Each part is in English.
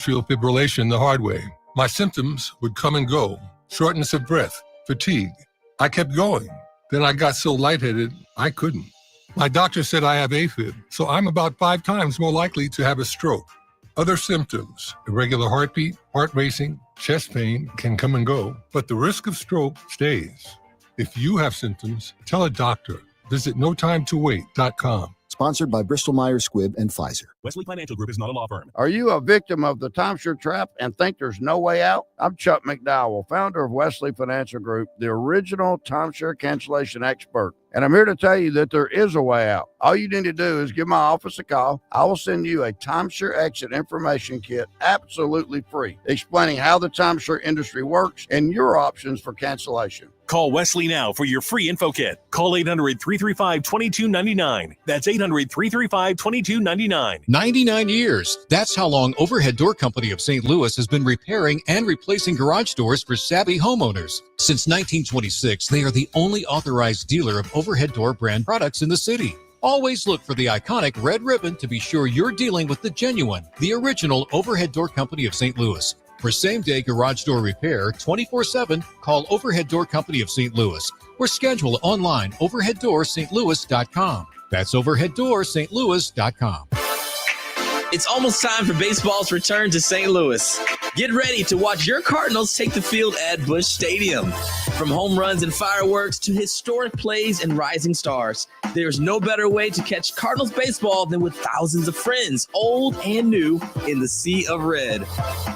atrial fibrillation the hard way. My symptoms would come and go. Shortness of breath, fatigue. I kept going. Then I got so lightheaded, I couldn't. My doctor said I have AFib, so I'm about 5 times more likely to have a stroke. Other symptoms, irregular heartbeat, heart racing, chest pain can come and go, but the risk of stroke stays. If you have symptoms, tell a doctor. Visit notimetowait.com. Sponsored by Bristol-Myers Squibb and Pfizer. Wesley Financial Group is not a law firm. Are you a victim of the timeshare trap and think there's no way out? I'm Chuck McDowell, founder of Wesley Financial Group, the original timeshare cancellation expert. And I'm here to tell you that there is a way out. All you need to do is give my office a call. I will send you a timeshare exit information kit absolutely free, explaining how the timeshare industry works and your options for cancellation. Call Wesley now for your free info kit. Call 800-335-2299. That's 800-335-2299. 99 years. That's how long Overhead Door Company of St. Louis has been repairing and replacing garage doors for savvy homeowners. Since 1926, they are the only authorized dealer of overhead door brand products in the city. Always look for the iconic red ribbon to be sure you're dealing with the genuine, the original Overhead Door Company of St. Louis. For same-day garage door repair 24/7, call Overhead Door Company of St. Louis or schedule online overheaddoorsstlouis.com. That's overheaddoorsstlouis.com. It's almost time for baseball's return to St. Louis. Get ready to watch your Cardinals take the field at Busch Stadium. From home runs and fireworks to historic plays and rising stars, there's no better way to catch Cardinals baseball than with thousands of friends, old and new, in the sea of red.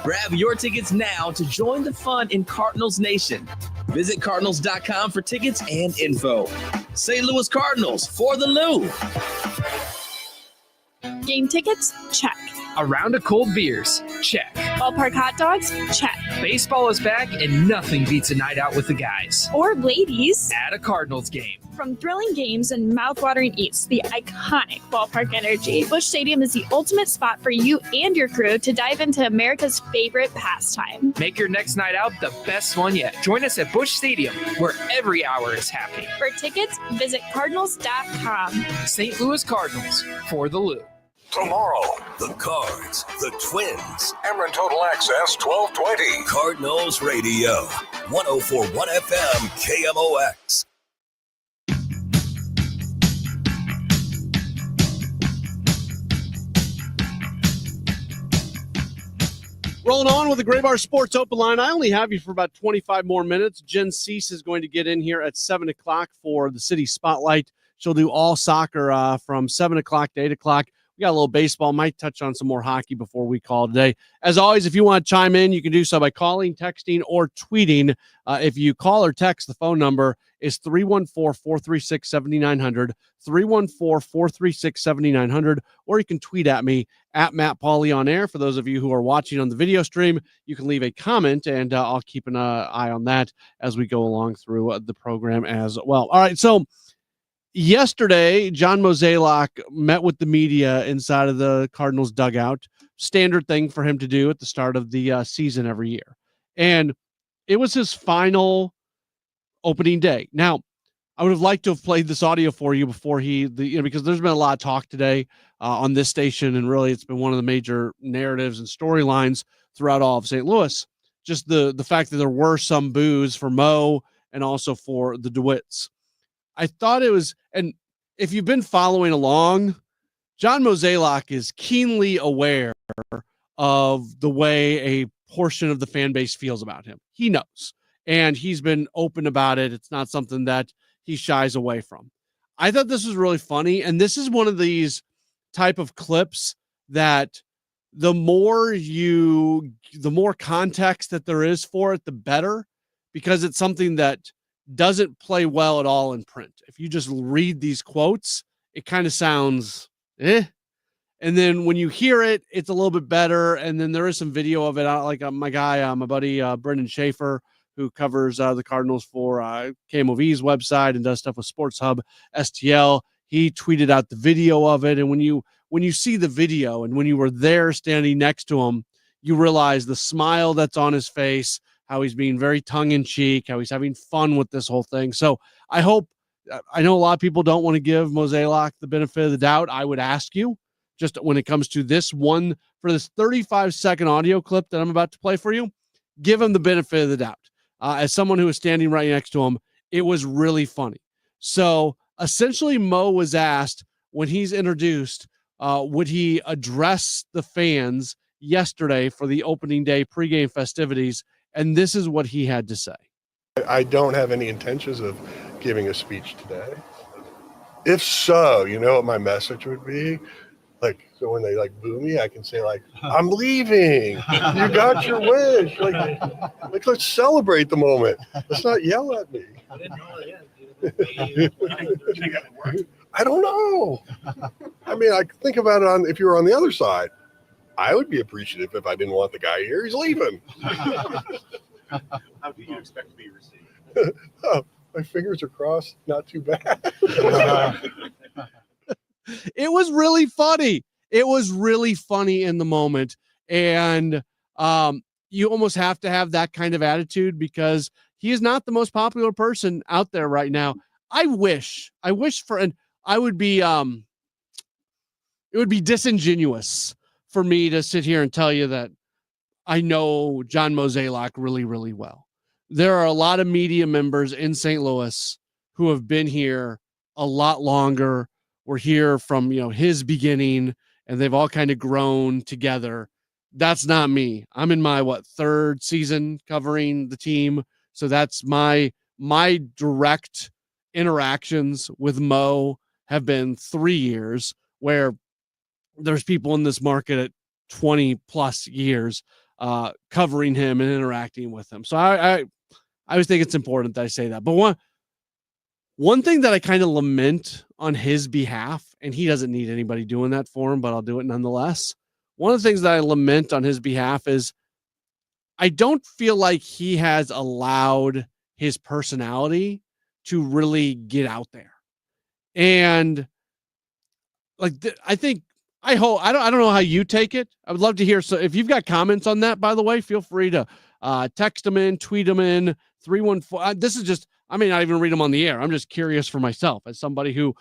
Grab your tickets now to join the fun in Cardinals Nation. Visit Cardinals.com for tickets and info. St. Louis Cardinals for the Lou. Game tickets? Check. A round of cold beers? Check. Ballpark hot dogs? Check. Baseball is back and nothing beats a night out with the guys. Or ladies. At a Cardinals game. From thrilling games and mouth-watering eats to the iconic ballpark energy, Busch Stadium is the ultimate spot for you and your crew to dive into America's favorite pastime. Make your next night out the best one yet. Join us at Busch Stadium, where every hour is happy. For tickets, visit Cardinals.com. St. Louis Cardinals for the Lou. Tomorrow, the Cards, the Twins, Emeren Total Access 1220. Cardinals Radio, 104.1 FM, KMOX. Rolling on with the Gray Bar Sports Open Line. I only have you for about 25 more minutes. Jen Cease is going to get in here at 7 o'clock for the City Spotlight. She'll do all soccer from 7 o'clock to 8 o'clock. We got a little baseball, might touch on some more hockey before we call today. As always, if you want to chime in, you can do so by calling, texting, or tweeting. If you call or text, the phone number is 314-436-7900, 314-436-7900, or you can tweet at me at Matt Pauley on air. For those of you who are watching on the video stream, you can leave a comment, and I'll keep an eye on that as we go along through the program as well. All right, so yesterday, John Mozeliak met with the media inside of the Cardinals dugout. Standard thing for him to do at the start of the season every year. And it was his final opening day. Now, I would have liked to have played this audio for you before because there's been a lot of talk today on this station, and really it's been one of the major narratives and storylines throughout all of St. Louis. Just the fact that there were some boos for Mo and also for the DeWitts. I thought it was, and if you've been following along, John Mozeliak is keenly aware of the way a portion of the fan base feels about him. He knows, and he's been open about it. It's not something that he shies away from. I thought this was really funny, and this is one of these type of clips that the more context that there is for it, the better, because it's something that doesn't play well at all in print. If you just read these quotes, it kind of sounds And then when you hear it, it's a little bit better. And then there is some video of it. Like my buddy, Brendan Schaefer, who covers the Cardinals for KMOV's website and does stuff with Sports Hub STL. He tweeted out the video of it. And when you see the video and when you were there standing next to him, you realize the smile that's on his face, how he's being very tongue-in-cheek, how he's having fun with this whole thing. So I know a lot of people don't want to give Mozeliak the benefit of the doubt. I would ask you, just when it comes to this one for this 35-second audio clip that I'm about to play for you, give him the benefit of the doubt. As someone who was standing right next to him, it was really funny. So essentially, Mo was asked when he's introduced, would he address the fans yesterday for the opening day pregame festivities? And this is what he had to say. I don't have any intentions of giving a speech today. If so, you know what my message would be? Like, so when they boo me, I can say I'm leaving. You got your wish. Like let's celebrate the moment. Let's not yell at me. I don't know. I mean, I think about it if you were on the other side, I would be appreciative if I didn't want the guy here. He's leaving. How do you expect to be received? Oh, my fingers are crossed. Not too bad. It was really funny. It was really funny in the moment. And you almost have to have that kind of attitude because he is not the most popular person out there right now. I wish for, and I would be, it would be disingenuous for me to sit here and tell you that I know John Mozeliak really, really well. There are a lot of media members in St. Louis who have been here a lot longer. We're here from, his beginning, and they've all kind of grown together. That's not me. I'm in my, third season covering the team. So that's my direct interactions with Mo have been 3 years, where there's people in this market at 20 plus years covering him and interacting with him. So I always think it's important that I say that. But one thing that I kind of lament on his behalf, and he doesn't need anybody doing that for him, but I'll do it nonetheless. One of the things that I lament on his behalf is I don't feel like he has allowed his personality to really get out there. And I hope, I don't know how you take it. I would love to hear. So if you've got comments on that, by the way, feel free to text them in, tweet them in 314. This is just, I may not even read them on the air. I'm just curious for myself as somebody who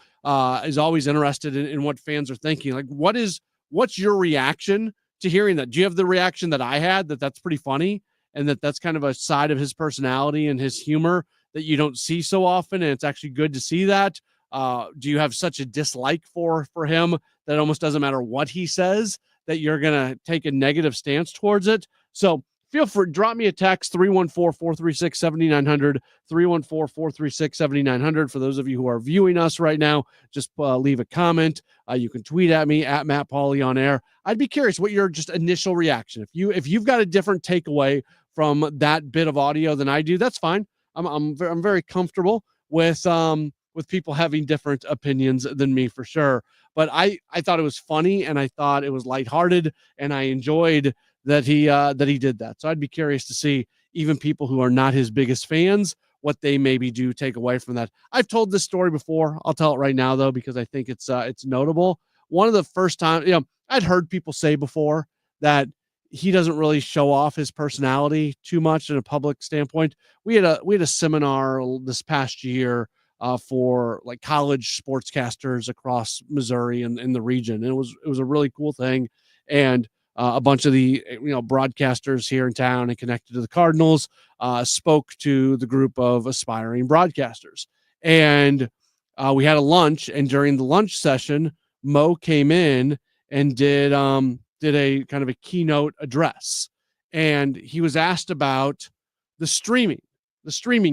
is always interested in what fans are thinking. Like, what's your reaction to hearing that? Do you have the reaction that I had, that's pretty funny and that's kind of a side of his personality and his humor that you don't see so often? And it's actually good to see that. Do you have such a dislike for him that it almost doesn't matter what he says, that you're going to take a negative stance towards it? So feel free, drop me a text, 314-436-7900, 314-436-7900. For those of you who are viewing us right now, just leave a comment. You can tweet at me at Matt Pauley on air. I'd be curious what your just initial reaction. If you've got a different takeaway from that bit of audio than I do, that's fine. I'm very comfortable with people having different opinions than me, for sure. But I thought it was funny, and I thought it was lighthearted, and I enjoyed that he did that. So I'd be curious to see even people who are not his biggest fans, what they maybe do take away from that. I've told this story before. I'll tell it right now, though, because I think it's notable. One of the first time, I'd heard people say before that he doesn't really show off his personality too much in a public standpoint. We had a seminar this past year for college sportscasters across Missouri and in the region. And it was a really cool thing. And a bunch of the broadcasters here in town and connected to the Cardinals spoke to the group of aspiring broadcasters. And we had a lunch, and during the lunch session, Mo came in and did a kind of a keynote address. And he was asked about the streaming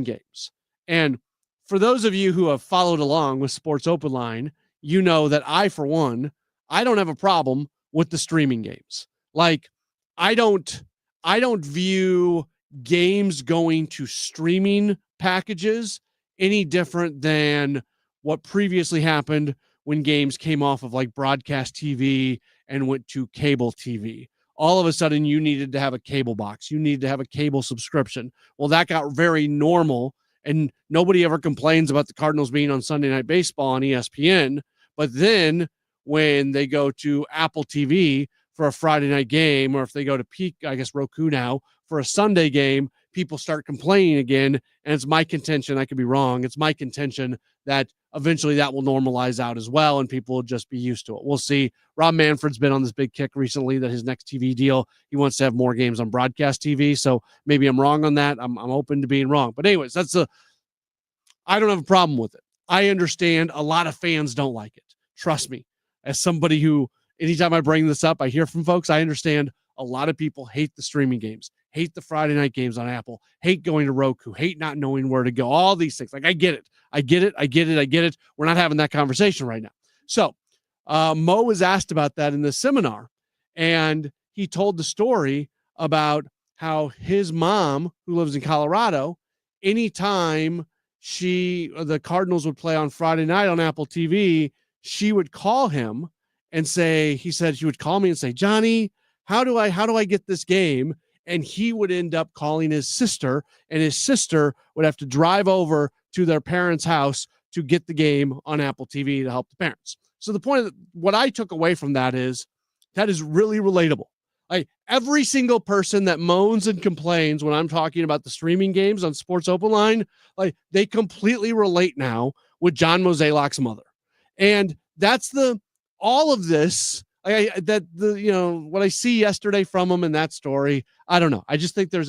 games. And for those of you who have followed along with Sports Open Line, you know that I, for one, I don't have a problem with the streaming games. I don't view games going to streaming packages any different than what previously happened when games came off of broadcast TV and went to cable TV. All of a sudden, you needed to have a cable box. You needed to have a cable subscription. Well, that got very normal, and nobody ever complains about the Cardinals being on Sunday Night Baseball on ESPN. But then when they go to Apple TV for a Friday night game, or if they go to Roku now for a Sunday game, people start complaining again. And it's my contention, I could be wrong, it's my contention that eventually that will normalize out as well, and people will just be used to it. We'll see. Rob Manfred's been on this big kick recently that his next TV deal, he wants to have more games on broadcast TV. So maybe I'm wrong on that. I'm open to being wrong. But anyways, I don't have a problem with it. I understand a lot of fans don't like it. Trust me, as somebody who, anytime I bring this up, I hear from folks, I understand a lot of people hate the streaming games, hate the Friday night games on Apple, hate going to Roku, hate not knowing where to go, all these things. Like, I get it. We're not having that conversation right now. So Mo was asked about that in the seminar, and he told the story about how his mom, who lives in Colorado, anytime the Cardinals would play on Friday night on Apple TV, she would call him and say, he said she would call me and say, Johnny, how do I get this game? And he would end up calling his sister, and his sister would have to drive over to their parents' house to get the game on Apple TV to help the parents. So the point of what I took away from that is really relatable. Like, every single person that moans and complains when I'm talking about the streaming games on Sports Open Line, like, they completely relate now with John Mozeliak's mother. And that's all of this. What I see yesterday from him in that story, I don't know. I just think there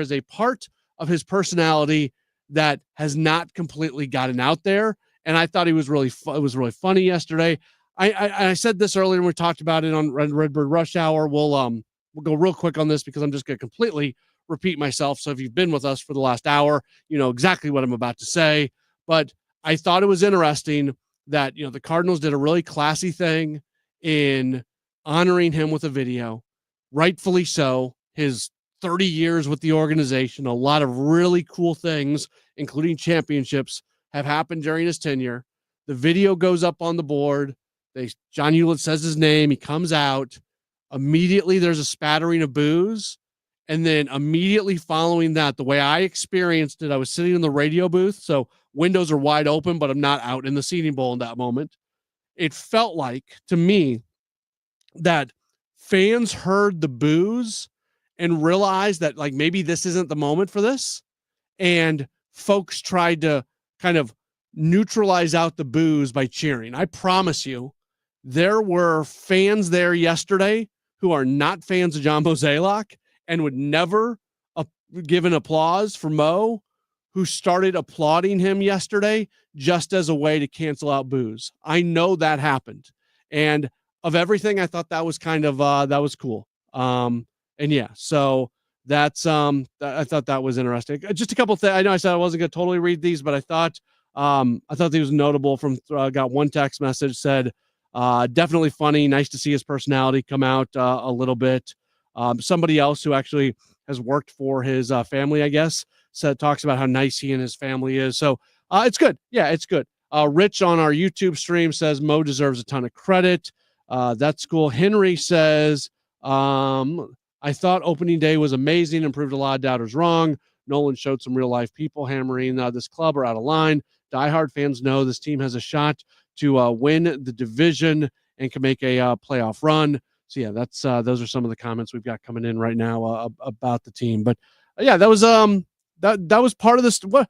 is a part of his personality that has not completely gotten out there. And I thought it was really funny yesterday. I said this earlier when we talked about it on Redbird Rush Hour. We'll go real quick on this because I'm just going to completely repeat myself. So if you've been with us for the last hour, you know exactly what I'm about to say. But I thought it was interesting that, the Cardinals did a really classy thing in honoring him with a video, rightfully so. His 30 years with the organization, a lot of really cool things, including championships, have happened during his tenure. The video goes up on the board. John Hewlett says his name. He comes out. Immediately, there's a spattering of boos. And then immediately following that, the way I experienced it, I was sitting in the radio booth, so windows are wide open, but I'm not out in the seating bowl in that moment. It felt like, to me, that fans heard the boos and realized that, like, maybe this isn't the moment for this. And folks tried to kind of neutralize out the boos by cheering. I promise you, there were fans there yesterday who are not fans of John Mozeliak and would never give an applause for Mo, who started applauding him yesterday just as a way to cancel out boos. I know that happened. And of everything, I thought that was kind of, that was cool. And yeah, so that's, I thought that was interesting. Just a couple things. I know I said I wasn't going to totally read these, but I thought he was notable from, got one text message said, definitely funny. Nice to see his personality come out a little bit. Somebody else who actually has worked for his family, I guess, talks about how nice he and his family is. So it's good. Yeah, it's good. Rich on our YouTube stream says Mo deserves a ton of credit. That's cool. Henry says, I thought opening day was amazing and proved a lot of doubters wrong. Nolan showed some real life people hammering this club are out of line. Diehard fans know this team has a shot to win the division and can make a playoff run. So yeah, that's those are some of the comments we've got coming in right now about the team. But yeah, that was that was part of this. A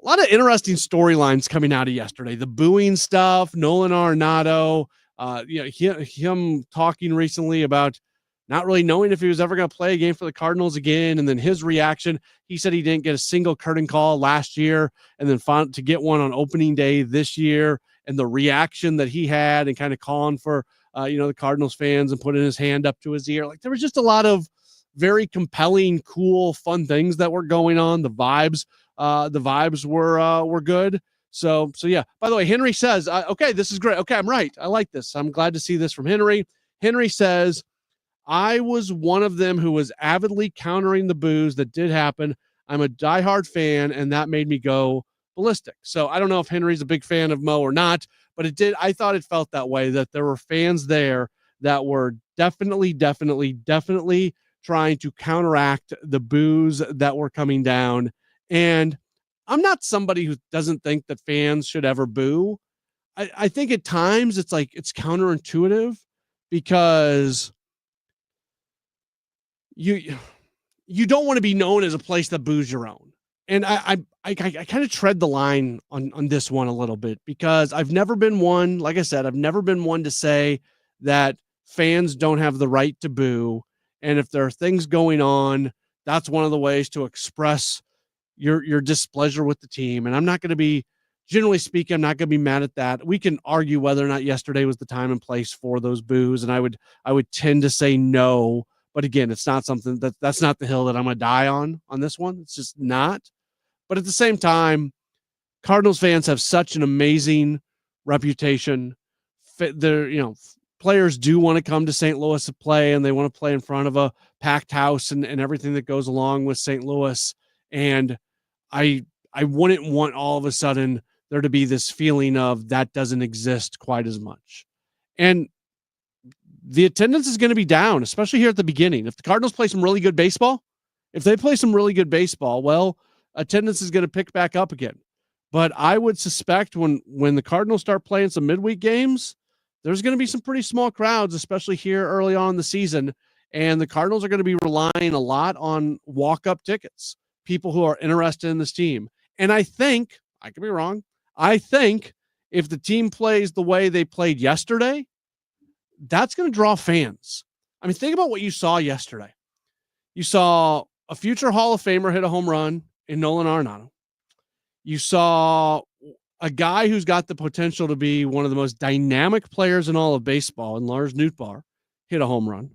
lot of interesting storylines coming out of yesterday. The booing stuff, Nolan Arenado, him talking recently about not really knowing if he was ever going to play a game for the Cardinals again. And then his reaction, he said he didn't get a single curtain call last year and then found to get one on opening day this year. And the reaction that he had and kind of calling for, the Cardinals fans and putting his hand up to his ear. Like, there was just a lot of very compelling, cool, fun things that were going on. The vibes were good. So yeah, by the way, Henry says, okay, this is great. Okay. I'm right. I like this. I'm glad to see this from Henry. Henry says, I was one of them who was avidly countering the boos that did happen. I'm a diehard fan, and that made me go ballistic. So I don't know if Henry's a big fan of Mo or not, but I thought it felt that way, that there were fans there that were definitely trying to counteract the boos that were coming down. And I'm not somebody who doesn't think that fans should ever boo. I think at times it's counterintuitive because you don't want to be known as a place that boos your own. And I kind of tread the line on this one a little bit, because I've never been one, like I said, I've never been one to say that fans don't have the right to boo. And if there are things going on, that's one of the ways to express your displeasure with the team. And I'm not going to be, generally speaking, I'm not going to be mad at that. We can argue whether or not yesterday was the time and place for those boos. And I would tend to say no. But again, it's not something that's not the hill that I'm going to die on this one. It's just not. But at the same time, Cardinals fans have such an amazing reputation. Players do want to come to St. Louis to play, and they want to play in front of a packed house and everything that goes along with St. Louis. And I wouldn't want all of a sudden there to be this feeling of that doesn't exist quite as much. And the attendance is going to be down, especially here at the beginning. If the Cardinals play some really good baseball, well, attendance is going to pick back up again. But I would suspect when the Cardinals start playing some midweek games, there's going to be some pretty small crowds, especially here early on in the season. And the Cardinals are going to be relying a lot on walk-up tickets, people who are interested in this team. And I think, I could be wrong, I think if the team plays the way they played yesterday, that's going to draw fans. I mean, think about what you saw yesterday. You saw a future Hall of Famer hit a home run in Nolan Arenado. You saw a guy who's got the potential to be one of the most dynamic players in all of baseball, and Lars Nootbaar hit a home run.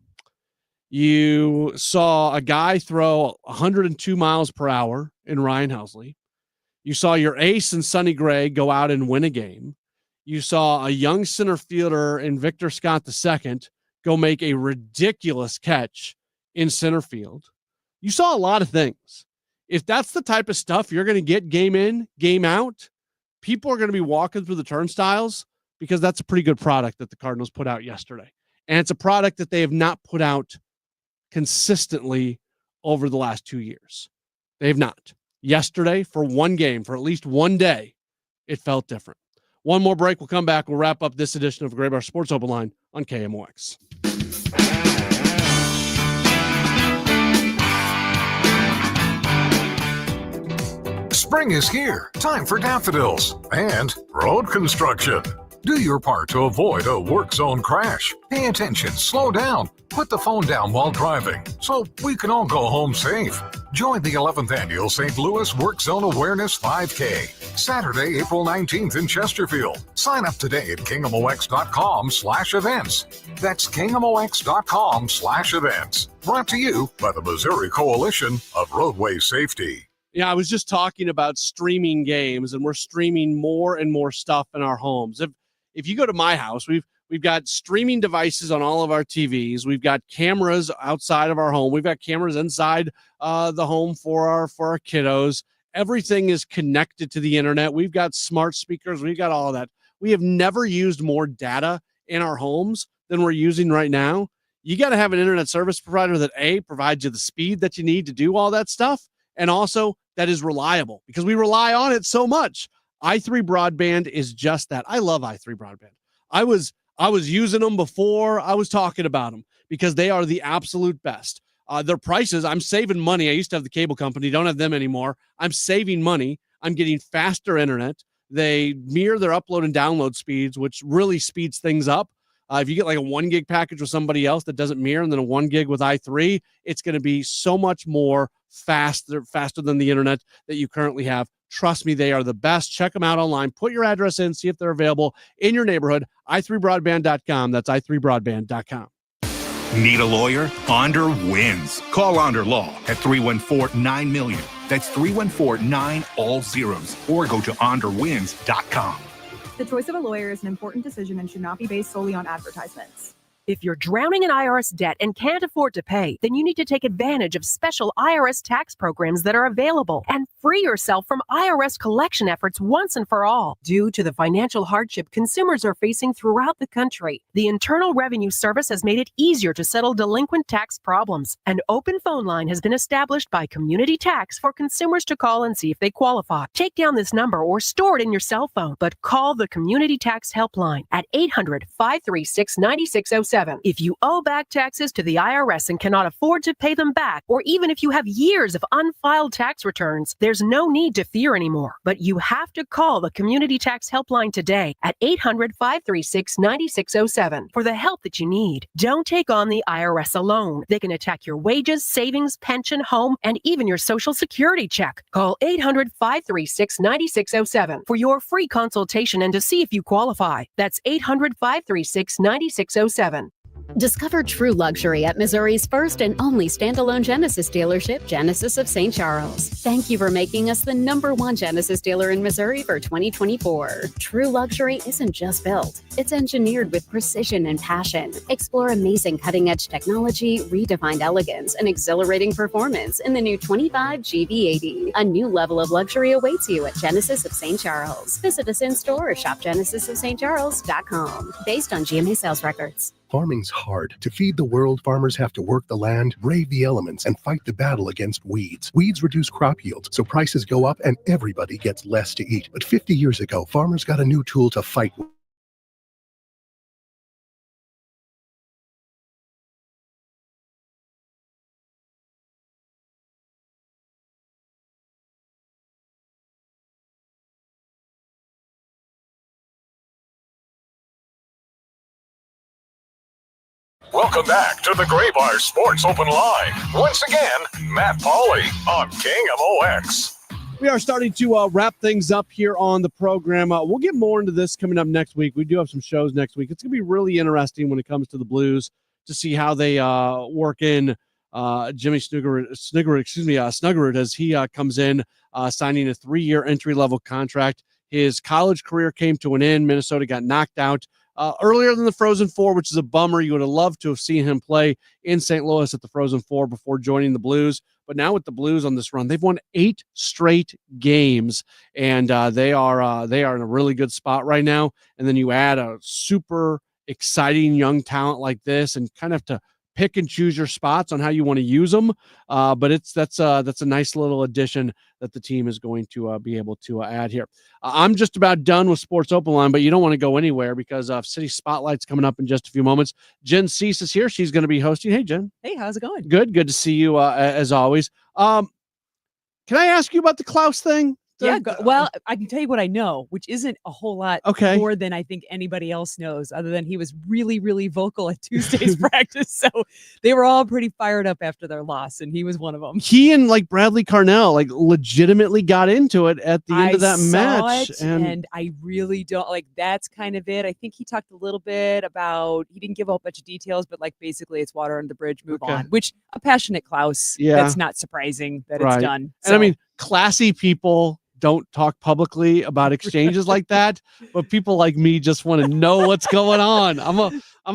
You saw a guy throw 102 miles per hour in Ryan Helsley. You saw your ace and Sonny Gray go out and win a game. You saw a young center fielder in Victor Scott II go make a ridiculous catch in center field. You saw a lot of things. If that's the type of stuff you're going to get game in, game out, people are going to be walking through the turnstiles, because that's a pretty good product that the Cardinals put out yesterday. And it's a product that they have not put out consistently over the last 2 years. They have not. Yesterday, for one game, for at least one day, it felt different. One more break. We'll come back. We'll wrap up this edition of Graybar Sports Open Line on KMOX. Spring is here. Time for daffodils and road construction. Do your part to avoid a work zone crash. Pay attention, slow down, put the phone down while driving so we can all go home safe. Join the 11th Annual St. Louis Work Zone Awareness 5K, Saturday, April 19th in Chesterfield. Sign up today at kingmox.com/events. That's kingmox.com/events. Brought to you by the Missouri Coalition of Roadway Safety. Yeah, I was just talking about streaming games, and we're streaming more and more stuff in our homes. If you go to my house, we've got streaming devices on all of our TVs. We've got cameras outside of our home. We've got cameras inside the home for our kiddos. Everything is connected to the internet. We've got smart speakers. We've got all of that. We have never used more data in our homes than we're using right now. You got to have an internet service provider that provides you the speed that you need to do all that stuff, and also that is reliable, because we rely on it so much. i3 Broadband is just that. I love i3 Broadband. I was using them before I was talking about them, because they are the absolute best. Their prices, I'm saving money. I used to have the cable company, don't have them anymore. I'm saving money. I'm getting faster internet. They mirror their upload and download speeds, which really speeds things up. If you get like a 1 gig package with somebody else that doesn't mirror, and then a 1 gig with i3, it's going to be so much more faster than the internet that you currently have. Trust me, they are the best. Check them out online. Put your address in, see if they're available in your neighborhood. i3broadband.com. That's i3broadband.com. Need a lawyer? Onder wins. Call Onder Law at 314-9-MILLION. That's 314-9-all-zeros. Or go to onderwins.com. The choice of a lawyer is an important decision and should not be based solely on advertisements. If you're drowning in IRS debt and can't afford to pay, then you need to take advantage of special IRS tax programs that are available and free yourself from IRS collection efforts once and for all. Due to the financial hardship consumers are facing throughout the country, the Internal Revenue Service has made it easier to settle delinquent tax problems. An open phone line has been established by Community Tax for consumers to call and see if they qualify. Take down this number or store it in your cell phone, but call the Community Tax Helpline at 800-536-9607. 9607. If you owe back taxes to the IRS and cannot afford to pay them back, or even if you have years of unfiled tax returns, there's no need to fear anymore. But you have to call the Community Tax Helpline today at 800-536-9607 for the help that you need. Don't take on the IRS alone. They can attack your wages, savings, pension, home, and even your Social Security check. Call 800-536-9607 for your free consultation and to see if you qualify. That's 800-536-9607. Discover true luxury at Missouri's first and only standalone Genesis dealership, Genesis of St. Charles. Thank you for making us the #1 Genesis dealer in Missouri for 2024. True luxury isn't just built, it's engineered with precision and passion. Explore amazing cutting-edge technology, redefined elegance, and exhilarating performance in the new 25 GV80. A new level of luxury awaits you at Genesis of St. Charles. Visit us in-store or shop genesisofstcharles.com. Based on GMA sales records. Farming's hard. To feed the world, farmers have to work the land, brave the elements, and fight the battle against weeds. Weeds reduce crop yields, so prices go up and everybody gets less to eat. But 50 years ago, farmers got a new tool to fight. Welcome back to the Graybar Sports Open Line. Once again, Matt Pauley on KMOX. We are starting to wrap things up here on the program. We'll get more into this coming up next week. We do have some shows next week. It's going to be really interesting when it comes to the Blues to see how they work in Jimmy Snuggerud as he comes in, signing a 3-year entry-level contract. His college career came to an end. Minnesota got knocked out earlier than the Frozen Four, which is a bummer. You would have loved to have seen him play in St. Louis at the Frozen Four before joining the Blues. But now with the Blues on this run, they've won 8 straight games, and they are in a really good spot right now. And then you add a super exciting young talent like this, and kind of have to pick and choose your spots on how you want to use them. But that's a nice little addition that the team is going to be able to add here. I'm just about done with Sports Open Line, but you don't want to go anywhere because City Spotlight's coming up in just a few moments. Jen Cease is here. She's going to be hosting. Hey, Jen. Hey, how's it going? Good to see you as always. Can I ask you about the Klaus thing? Yeah, well, I can tell you what I know, which isn't a whole lot more than I think anybody else knows, other than he was really, really vocal at Tuesday's practice. So they were all pretty fired up after their loss, and he was one of them. He and Bradley Carnell legitimately got into it at the end of that match. And I really don't that's kind of it. I think he talked a little bit about, he didn't give a whole bunch of details, but basically it's water under the bridge, move on, which a passionate Klaus, that's not surprising that it's done. So. And I mean, classy people don't talk publicly about exchanges like that, but people like me just want to know what's going on. I'm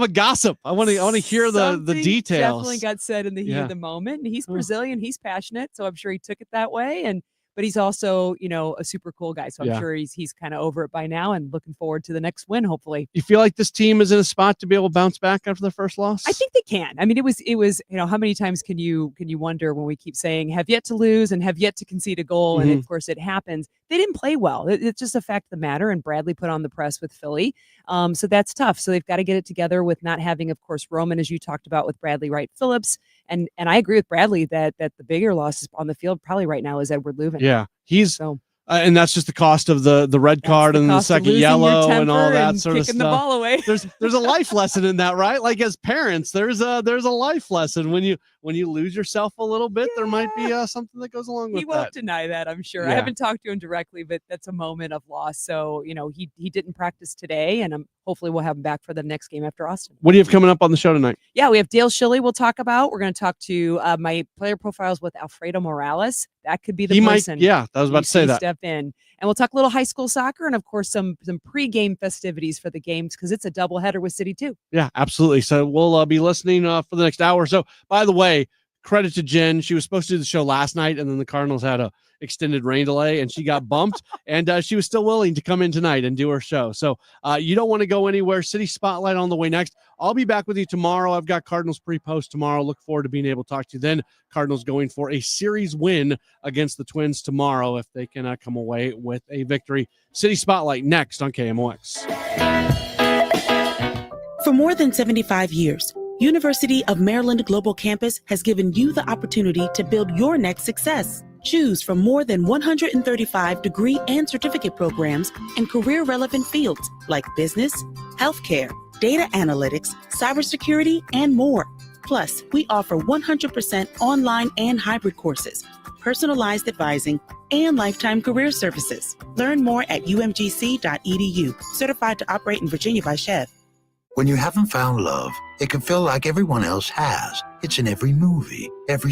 a gossip. I want to hear the details. Definitely got said in the heat of the moment. And he's Brazilian, he's passionate, so I'm sure he took it that way. But he's also, a super cool guy. So I'm sure he's kind of over it by now and looking forward to the next win, hopefully. You feel like this team is in a spot to be able to bounce back after the first loss? I think they can. I mean, it was, how many times can you wonder when we keep saying have yet to lose and have yet to concede a goal? And of course it happens. They didn't play well. It's just a fact of the matter. And Bradley put on the press with Philly. So that's tough. So they've got to get it together with not having, of course, Roman, as you talked about, with Bradley Wright Phillips. And I agree with Bradley that the bigger loss on the field probably right now is Edward Leuven. Yeah, he's and that's just the cost of the red card and the second yellow and all that sort of stuff. The ball away. There's a life lesson in that, right? Like as parents, there's a life lesson when you lose yourself a little bit. There might be something that goes along with that. He won't deny that, I'm sure. I haven't talked to him directly, but that's a moment of loss. So he didn't practice today, and hopefully we'll have him back for the next game after Austin. What do you have coming up on the show tonight? Yeah, we have Dale Schilly we'll talk about. We're going to talk to my player profiles with Alfredo Morales. That could be the person. I was about to say that. Step in. And we'll talk a little high school soccer and, of course, some pregame festivities for the games because it's a doubleheader with City too. Yeah, absolutely. So we'll be listening for the next hour or so. By the way, credit to Jen. She was supposed to do the show last night, and then the Cardinals had a extended rain delay, and she got bumped, and she was still willing to come in tonight and do her show. So you don't want to go anywhere. City Spotlight on the way next. I'll be back with you tomorrow. I've got Cardinals pre-post tomorrow. Look forward to being able to talk to you then. Cardinals going for a series win against the Twins tomorrow if they can come away with a victory. City Spotlight next on KMOX. For more than 75 years, University of Maryland Global Campus has given you the opportunity to build your next success. Choose from more than 135 degree and certificate programs in career-relevant fields like business, healthcare, data analytics, cybersecurity, and more. Plus, we offer 100% online and hybrid courses, personalized advising, and lifetime career services. Learn more at umgc.edu. Certified to operate in Virginia by Chev. When you haven't found love, it can feel like everyone else has. It's in every movie, every